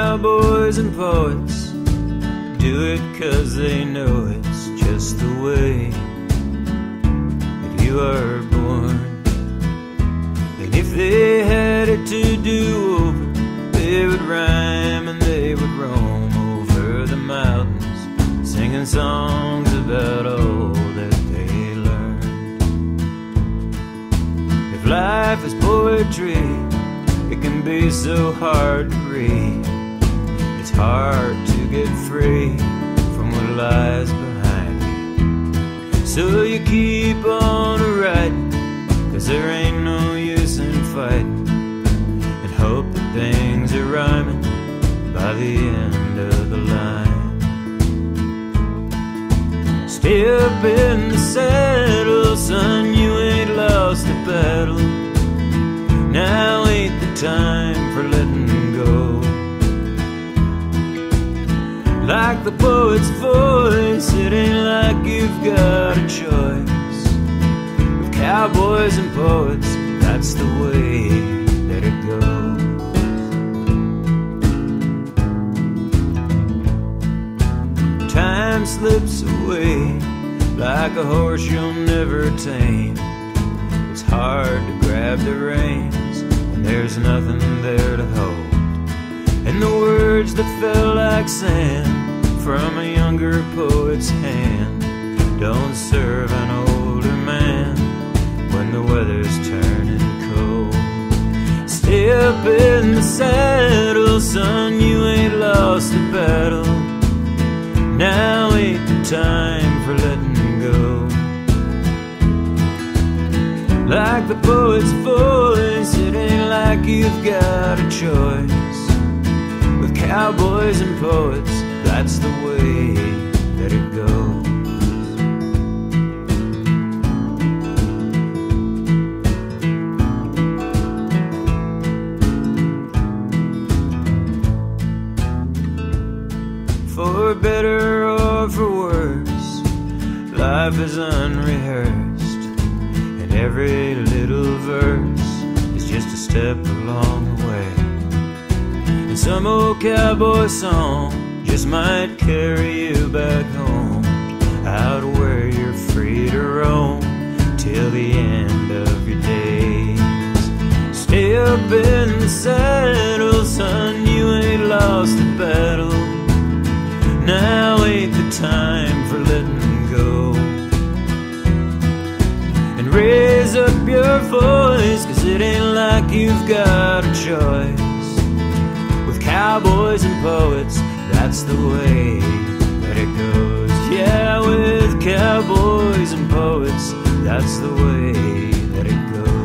cowboys and poets do it 'cause they know it's just the way that you are born. And if they had it to do over, they would rhyme and they would roam over the mountains, singing songs about all that they learned. If life is poetry, it can be so hard to read. It's hard to get free from what lies behind you. So you keep on writing, 'cause there ain't no use in fighting, and hope that things are rhyming by the end of the line. Stay up in the saddle, son, you ain't lost the battle. Now ain't the time for letting go. Like the poet's voice, it ain't like you've got a choice. With cowboys and poets, that's the way that it goes. Time slips away like a horse you'll never tame. It's hard to grab the reins when there's nothing there to hold. And the words that fell like sand from a younger poet's hand don't serve an older man when the weather's turning cold. Stay up in the saddle, son, you ain't lost the battle. Now ain't the time for letting go. Like the poet's voice, it ain't like you've got a choice. With cowboys and poets, that's the way that it goes. For better or for worse, life is unrehearsed, and every little verse is just a step along the way. And some old cowboy song just might carry you back home, out where you're free to roam till the end of your days. Stay up in the saddle, son, you ain't lost the battle. Now ain't the time for letting go. And raise up your voice, 'cause it ain't like you've got a choice. With cowboys and poets, that's the way that it goes. Yeah, with cowboys and poets, that's the way that it goes.